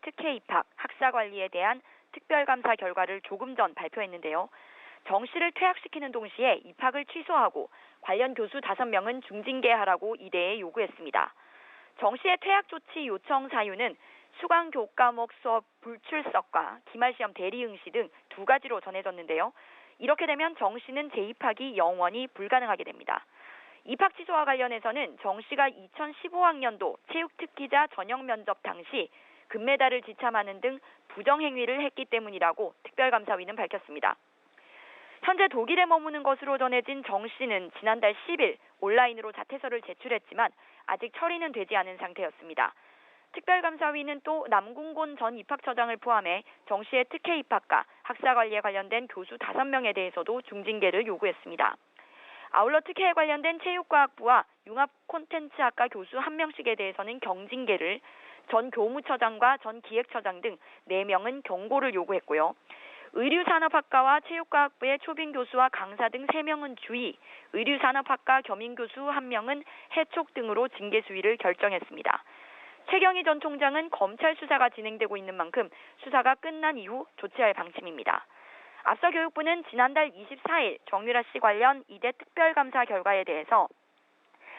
특혜 입학, 학사 관리에 대한 특별감사 결과를 조금 전 발표했는데요. 정 씨를 퇴학시키는 동시에 입학을 취소하고 관련 교수 5명은 중징계하라고 이대에 요구했습니다. 정 씨의 퇴학 조치 요청 사유는 수강 교과목 수업 불출석과 기말시험 대리응시 등 2가지로 전해졌는데요. 이렇게 되면 정 씨는 재입학이 영원히 불가능하게 됩니다. 입학 취소와 관련해서는 정 씨가 2015학년도 체육특기자 전형 면접 당시 금메달을 지참하는 등 부정행위를 했기 때문이라고 특별감사위는 밝혔습니다. 현재 독일에 머무는 것으로 전해진 정 씨는 지난달 10일 온라인으로 자퇴서를 제출했지만 아직 처리는 되지 않은 상태였습니다. 특별감사위는 또 남궁곤 전 입학처장을 포함해 정 씨의 특혜 입학과 학사 관리에 관련된 교수 5명에 대해서도 중징계를 요구했습니다. 아울러 특혜에 관련된 체육과학부와 융합콘텐츠학과 교수 1명씩에 대해서는 경징계를, 전 교무처장과 전 기획처장 등 4명은 경고를 요구했고요. 의류산업학과와 체육과학부의 초빙 교수와 강사 등 3명은 주의, 의류산업학과 겸임 교수 1명은 해촉 등으로 징계 수위를 결정했습니다. 최경희 전 총장은 검찰 수사가 진행되고 있는 만큼 수사가 끝난 이후 조치할 방침입니다. 앞서 교육부는 지난달 24일 정유라 씨 관련 이대 특별감사 결과에 대해서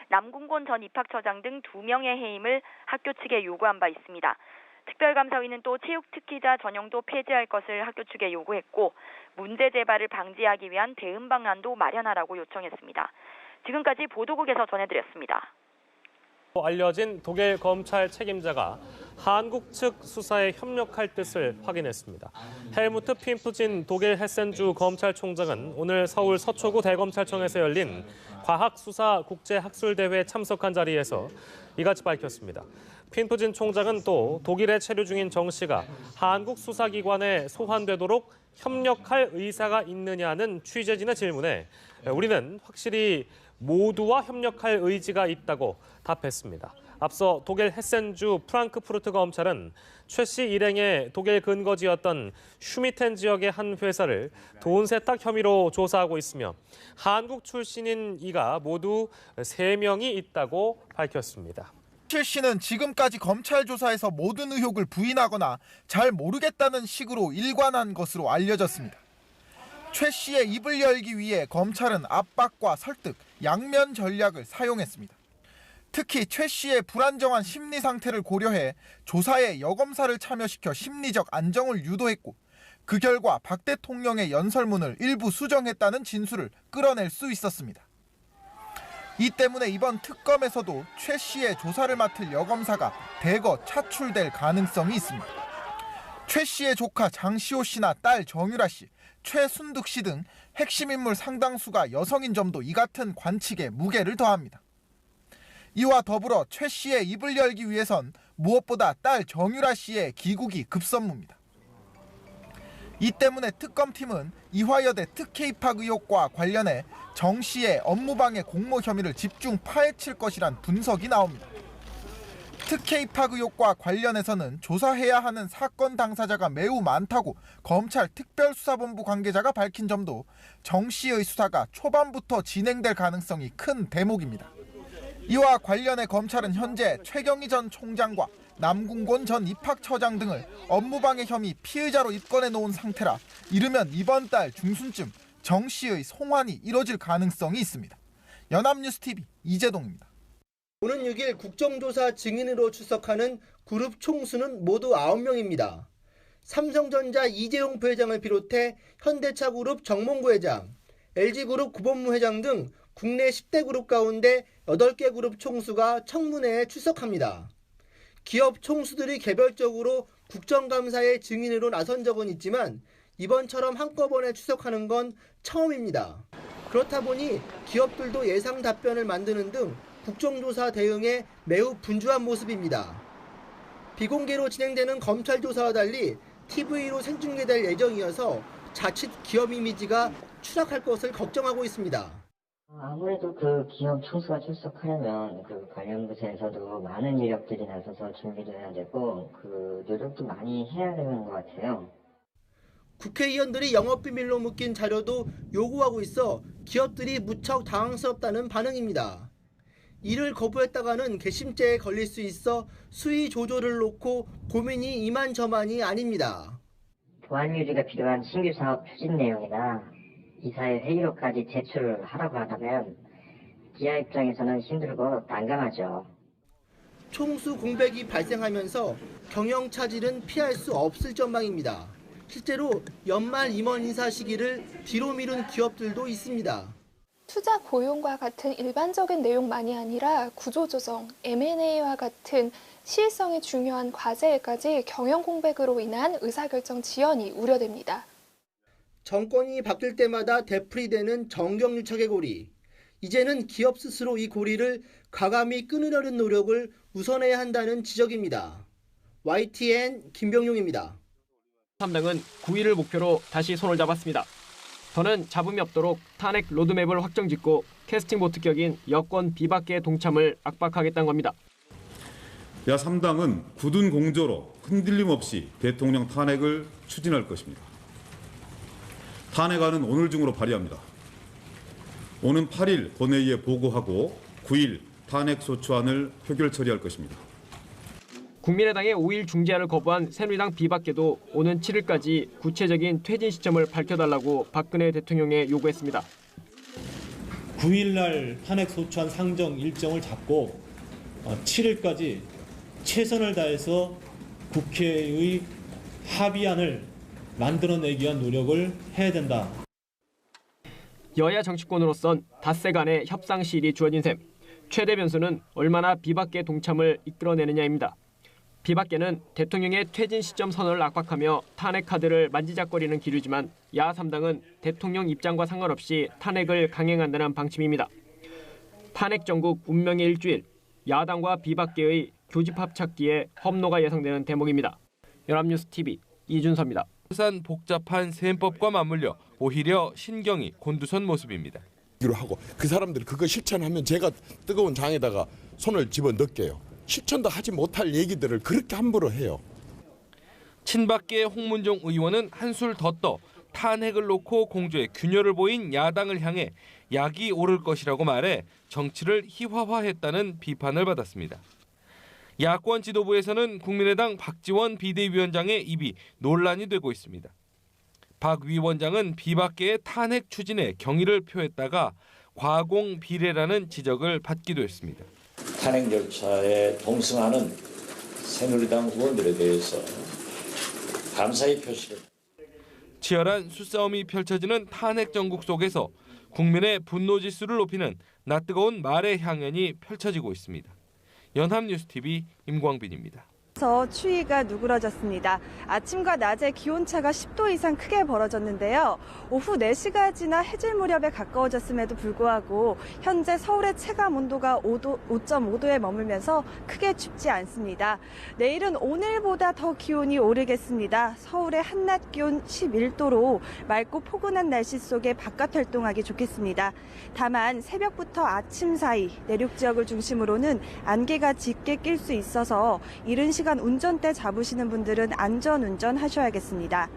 남궁곤 전 입학처장 등 2명의 해임을 학교 측에 요구한 바 있습니다. 특별감사위는 또 체육특기자 전형도 폐지할 것을 학교 측에 요구했고 문제 재발을 방지하기 위한 대응 방안도 마련하라고 요청했습니다. 지금까지 보도국에서 전해드렸습니다. 알려진 독일 검찰 책임자가 한국 측 수사에 협력할 뜻을 확인했습니다. 헬무트 핀프진 독일 헤센주 검찰총장은 오늘 서울 서초구 대검찰청에서 열린 과학수사국제학술대회에 참석한 자리에서 이같이 밝혔습니다. 핀프진 총장은 또 독일에 체류 중인 정 씨가 한국 수사기관에 소환되도록 협력할 의사가 있느냐는 취재진의 질문에 우리는 확실히 모두와 협력할 의지가 있다고 답했습니다. 앞서 독일 헤센주 프랑크푸르트 검찰은 최 씨 일행의 독일 근거지였던 슈미텐 지역의 한 회사를 돈 세탁 혐의로 조사하고 있으며 한국 출신인 이가 모두 3명이 있다고 밝혔습니다. 최 씨는 지금까지 검찰 조사에서 모든 의혹을 부인하거나 잘 모르겠다는 식으로 일관한 것으로 알려졌습니다. 최 씨의 입을 열기 위해 검찰은 압박과 설득, 양면 전략을 사용했습니다. 특히 최 씨의 불안정한 심리 상태를 고려해 조사에 여검사를 참여시켜 심리적 안정을 유도했고 그 결과 박 대통령의 연설문을 일부 수정했다는 진술을 끌어낼 수 있었습니다. 이 때문에 이번 특검에서도 최 씨의 조사를 맡을 여검사가 대거 차출될 가능성이 있습니다. 최 씨의 조카 장시호 씨나 딸 정유라 씨, 최순득 씨 등 핵심 인물 상당수가 여성인 점도 이 같은 관측에 무게를 더합니다. 이와 더불어 최 씨의 입을 열기 위해선 무엇보다 딸 정유라 씨의 귀국이 급선무입니다. 이 때문에 특검팀은 이화여대 특혜 입학 의혹과 관련해 정 씨의 업무방해 공모 혐의를 집중 파헤칠 것이란 분석이 나옵니다. 특혜 입학 의혹과 관련해서는 조사해야 하는 사건 당사자가 매우 많다고 검찰 특별수사본부 관계자가 밝힌 점도 정 씨의 수사가 초반부터 진행될 가능성이 큰 대목입니다. 이와 관련해 검찰은 현재 최경희 전 총장과 남궁곤 전 입학처장 등을 업무방해 혐의 피의자로 입건해 놓은 상태라 이르면 이번 달 중순쯤 정 씨의 송환이 이뤄질 가능성이 있습니다. 연합뉴스TV 이재동입니다. 오는 6일 국정조사 증인으로 출석하는 그룹 총수는 모두 9명입니다. 삼성전자 이재용 부회장을 비롯해 현대차그룹 정몽구 회장, LG그룹 구본무 회장 등 국내 10대 그룹 가운데 8개 그룹 총수가 청문회에 출석합니다. 기업 총수들이 개별적으로 국정감사의 증인으로 나선 적은 있지만 이번처럼 한꺼번에 출석하는 건 처음입니다. 그렇다 보니 기업들도 예상 답변을 만드는 등 국정조사 대응에 매우 분주한 모습입니다. 비공개로 진행되는 검찰 조사와 달리 TV로 생중계될 예정이어서 자칫 기업 이미지가 추락할 것을 걱정하고 있습니다. 아무래도 그 기업 총수가 출석하려면 그 관련 부서에서도 많은 인력들이 나서서 준비도 해야 되고 그 노력도 많이 해야 되는 것 같아요. 국회의원들이 영업비밀로 묶인 자료도 요구하고 있어 기업들이 무척 당황스럽다는 반응입니다. 이를 거부했다가는 괘씸죄에 걸릴 수 있어 수위 조조를 놓고 고민이 이만저만이 아닙니다. 보안 유지가 필요한 신규 사업 추진 내용이나 이사회 회의록까지 제출을 하라고 하다면 기아 입장에서는 힘들고 난감하죠. 총수 공백이 발생하면서 경영 차질은 피할 수 없을 전망입니다. 실제로 연말 임원 인사 시기를 뒤로 미룬 기업들도 있습니다. 투자 고용과 같은 일반적인 내용만이 아니라 구조조정, M&A와 같은 시일성이 중요한 과제에까지 경영 공백으로 인한 의사결정 지연이 우려됩니다. 정권이 바뀔 때마다 되풀이되는 정경유착의 고리. 이제는 기업 스스로 이 고리를 과감히 끊으려는 노력을 우선해야 한다는 지적입니다. YTN 김병용입니다. 3당은 9일을 목표로 다시 손을 잡았습니다. 더는 잡음이 없도록 탄핵 로드맵을 확정짓고 캐스팅 보트 격인 여권 비박계의 동참을 압박하겠다는 겁니다. 야3당은 굳은 공조로 흔들림 없이 대통령 탄핵을 추진할 것입니다. 탄핵안은 오늘 중으로 발의합니다. 오는 8일 본회의에 보고하고 9일 탄핵소추안을 표결 처리할 것입니다. 국민의당의 5일 중재안을 거부한 새누리당 비박계도 오는 7일까지 구체적인 퇴진 시점을 밝혀달라고 박근혜 대통령에 요구했습니다. 9일 날 탄핵소추안 상정 일정을 잡고 7일까지 최선을 다해서 국회의 합의안을 만들어내기 위한 노력을 해야 된다. 여야 정치권으로선 닷새 간의 협상 시일이 주어진 셈. 최대 변수는 얼마나 비박계 동참을 이끌어내느냐입니다. 비박계는 대통령의 퇴진 시점 선언을 압박하며 탄핵 카드를 만지작거리는 기류지만 야3당은 대통령 입장과 상관없이 탄핵을 강행한다는 방침입니다. 탄핵 정국 운명의 일주일, 야당과 비박계의 교집합 찾기에 험로가 예상되는 대목입니다. 연합뉴스TV 이준서입니다. 복잡한 셈법과 맞물려 오히려 신경이 곤두선 모습입니다. 하고 그 사람들이 그거 실천하면 제가 뜨거운 장에다가 손을 집어넣게요. 실천도 하지 못할 얘기들을 그렇게 함부로 해요. 친박계 홍문종 의원은 한술 더 떠 탄핵을 놓고 공조에 균열을 보인 야당을 향해 약이 오를 것이라고 말해 정치를 희화화했다는 비판을 받았습니다. 야권 지도부에서는 국민의당 박지원 비대위원장의 입이 논란이 되고 있습니다. 박 위원장은 비박계의 탄핵 추진에 경의를 표했다가 과공 비례라는 지적을 받기도 했습니다. 탄핵 절차에 동승하는 새누리당 의원들에 대해서 감사의 표시를. 치열한 수싸움이 펼쳐지는 탄핵 정국 속에서 국민의 분노 지수를 높이는 낯뜨거운 말의 향연이 펼쳐지고 있습니다. 연합뉴스TV 임광빈입니다. 추위가 누그러졌습니다. 아침과 낮에 기온차가 10도 이상 크게 벌어졌는데요. 오후 4시가 지나 해질 무렵에 가까워졌음에도 불구하고 현재 서울의 체감 온도가 5.5도에 머물면서 크게 춥지 않습니다. 내일은 오늘보다 더 기온이 오르겠습니다. 서울의 한낮 기온 11도로 맑고 포근한 날씨 속에 바깥 활동하기 좋겠습니다. 다만 새벽부터 아침 사이 내륙 지역을 중심으로는 안개가 짙게 낄 수 있어서 이른 시간 운전대 잡으시는 분들은 안전운전 하셔야겠습니다.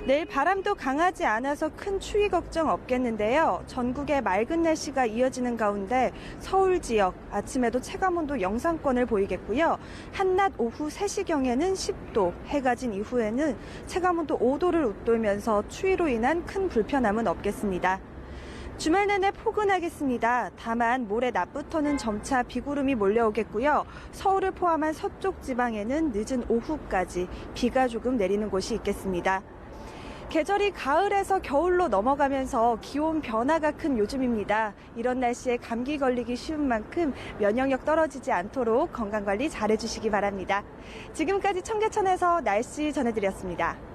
내일 바람도 강하지 않아서 큰 추위 걱정 없겠는데요. 전국에 맑은 날씨가 이어지는 가운데 서울 지역 아침에도 체감온도 영상권을 보이겠고요. 한낮 오후 3시경에는 10도, 해가 진 이후에는 체감온도 5도를 웃돌면서 추위로 인한 큰 불편함은 없겠습니다. 주말 내내 포근하겠습니다. 다만 모레 낮부터는 점차 비구름이 몰려오겠고요. 서울을 포함한 서쪽 지방에는 늦은 오후까지 비가 조금 내리는 곳이 있겠습니다. 계절이 가을에서 겨울로 넘어가면서 기온 변화가 큰 요즘입니다. 이런 날씨에 감기 걸리기 쉬운 만큼 면역력 떨어지지 않도록 건강관리 잘해주시기 바랍니다. 지금까지 청계천에서 날씨 전해드렸습니다.